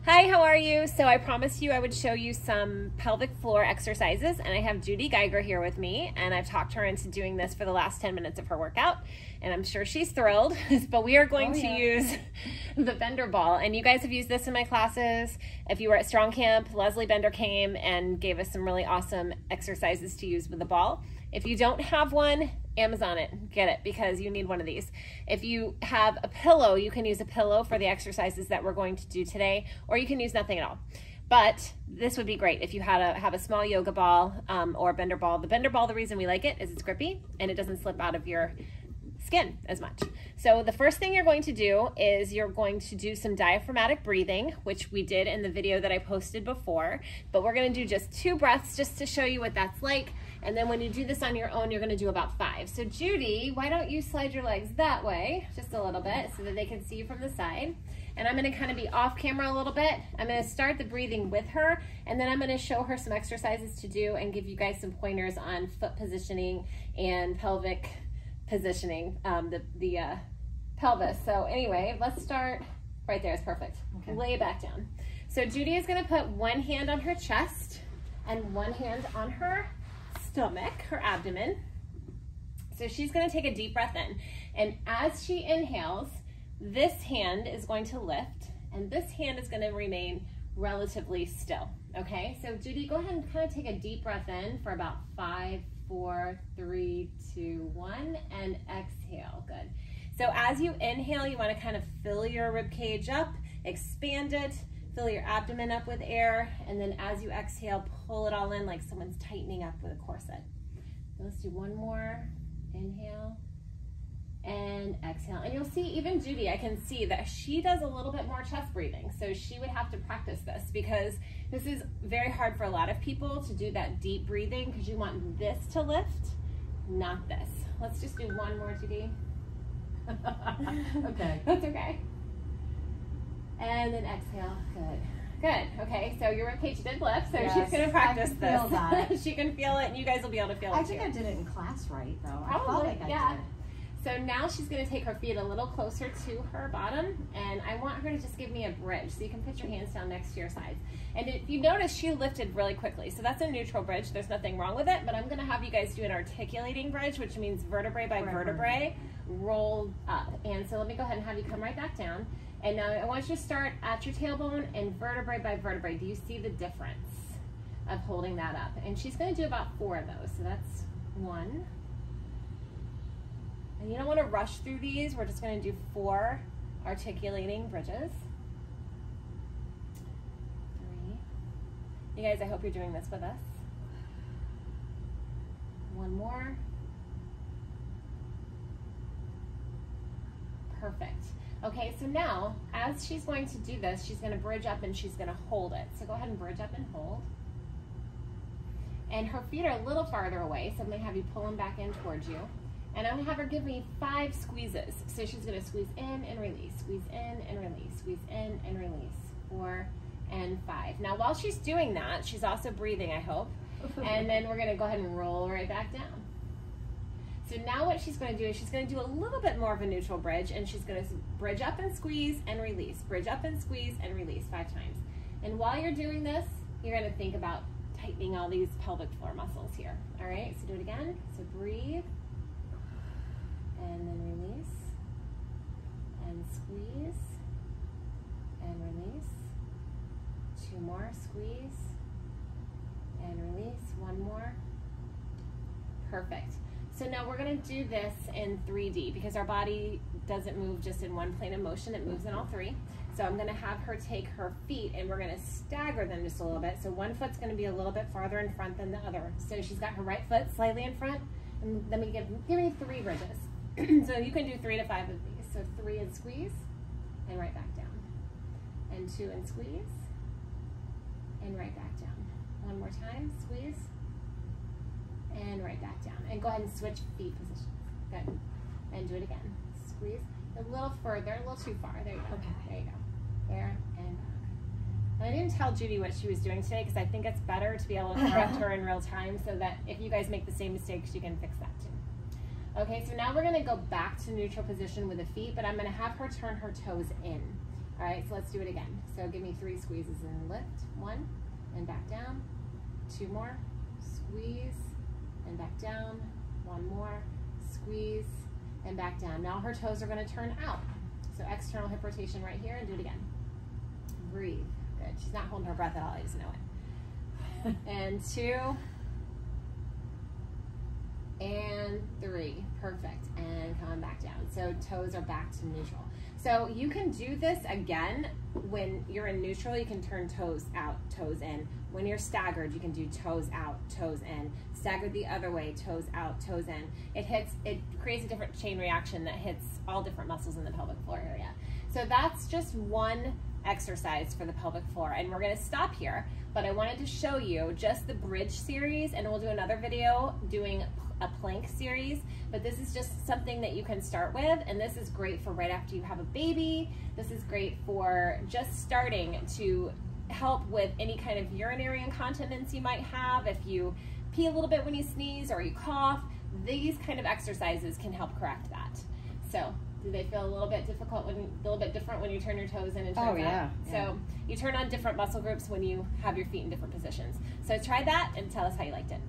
Hi, how are you? So I promised you I would show you some pelvic floor exercises, and I have Judy Geiger here with me, and I've talked her into doing this for the last 10 minutes of her workout, and I'm sure she's thrilled. But we are going to use the Bender ball, and you guys have used this in my classes. If you were at Strong Camp, Leslie Bender came and gave us some really awesome exercises to use with the ball. If you don't have one, Amazon it, get it, because you need one of these. If you have a pillow, you can use a pillow for the exercises that we're going to do today, or you can use nothing at all. But this would be great if you have a small yoga ball or a Bender ball. The Bender ball, the reason we like it is it's grippy and it doesn't slip out of your skin as much. So the first thing you're going to do is you're going to do some diaphragmatic breathing, which we did in the video that I posted before, but we're going to do just 2 breaths just to show you what that's like. And then when you do this on your own, you're going to do about 5. So Judy, why don't you slide your legs that way just a little bit so that they can see you from the side. And I'm going to kind of be off camera a little bit. I'm going to start the breathing with her, and then I'm going to show her some exercises to do and give you guys some pointers on foot positioning and pelvic positioning, the pelvis. So anyway, let's start right there. It's perfect. Okay. Lay back down. So Judy is going to put one hand on her chest and one hand on her stomach, her abdomen. So she's going to take a deep breath in, and as she inhales, this hand is going to lift and this hand is going to remain relatively still. Okay, so Judy, go ahead and kind of take a deep breath in for about 5, 4, 3, 2, 1, and exhale. Good. So as you inhale, you want to kind of fill your rib cage up, expand it, fill your abdomen up with air, and then as you exhale, pull it all in like someone's tightening up with a corset. So let's do one more. Inhale and exhale. And you'll see even Judy, I can see that she does a little bit more chest breathing. So she would have to practice this because this is very hard for a lot of people to do that deep breathing because you want this to lift, not this. Let's just do one more, Judy. Okay. That's okay. And then exhale. Good. Good. Okay, so your ribcage did lift, so yes, she's going to practice this. She can feel it, and you guys will be able to feel it too. I think I did it in class right, though. Probably, I felt like I did. So now she's going to take her feet a little closer to her bottom, and I want her to just give me a bridge. So you can put your hands down next to your sides. And if you notice, she lifted really quickly. So that's a neutral bridge. There's nothing wrong with it, but I'm going to have you guys do an articulating bridge, which means vertebrae by vertebrae rolled up. And so let me go ahead and have you come right back down. And now I want you to start at your tailbone and vertebrae by vertebrae. Do you see the difference of holding that up? And she's going to do about 4 of those. So that's 1. And you don't want to rush through these. We're just going to do 4 articulating bridges. 3. You guys, I hope you're doing this with us. 1 more. Perfect. Okay, so now, as she's going to do this, she's going to bridge up and she's going to hold it. So go ahead and bridge up and hold. And her feet are a little farther away, so I'm going to have you pull them back in towards you. And I'm going to have her give me 5 squeezes. So she's going to squeeze in and release, squeeze in and release, squeeze in and release. 4 and 5. Now, while she's doing that, she's also breathing, I hope. And then we're going to go ahead and roll right back down. So now what she's going to do is she's going to do a little bit more of a neutral bridge, and she's going to bridge up and squeeze and release, bridge up and squeeze and release 5 times. And while you're doing this, you're going to think about tightening all these pelvic floor muscles here. All right, so do it again. So breathe. And then release, and squeeze, and release. 2 more, squeeze, and release. 1 more. Perfect. So now we're going to do this in 3D because our body doesn't move just in one plane of motion, it moves in all 3. So I'm going to have her take her feet and we're going to stagger them just a little bit. So one foot's going to be a little bit farther in front than the other. So she's got her right foot slightly in front, and let me give me 3 bridges. So you can do 3 to 5 of these. So 3 and squeeze, and right back down. And 2 and squeeze, and right back down. 1 more time, squeeze, and right back down. And go ahead and switch feet positions. Good. And do it again. Squeeze a little further, a little too far. There you go. Okay. There you go. There and back. And I didn't tell Judy what she was doing today because I think it's better to be able to correct her in real time so that if you guys make the same mistakes, you can fix that too. Okay, so now we're going to go back to neutral position with the feet, but I'm going to have her turn her toes in. All right, so let's do it again. So give me 3 squeezes and lift. 1, and back down. 2 more, squeeze, and back down. 1 more, squeeze, and back down. Now her toes are gonna turn out. So external hip rotation right here, and do it again. Breathe, good. She's not holding her breath at all, I just know it. And 2, and 3, perfect, and come back down. So toes are back to neutral. So you can do this again when you're in neutral. You can turn toes out, toes in. When you're staggered, you can do toes out, toes in. Staggered the other way, toes out, toes in. It creates a different chain reaction that hits all different muscles in the pelvic floor area. So that's just one exercise for the pelvic floor, and we're going to stop here, but I wanted to show you just the bridge series, and we'll do another video doing a plank series, but this is just something that you can start with, and this is great for right after you have a baby. This is great for just starting to help with any kind of urinary incontinence you might have. If you pee a little bit when you sneeze or you cough, these kind of exercises can help correct that. So do they feel a little bit difficult, a little bit different when you turn your toes in and turn out? So you turn on different muscle groups when you have your feet in different positions. So try that and tell us how you liked it.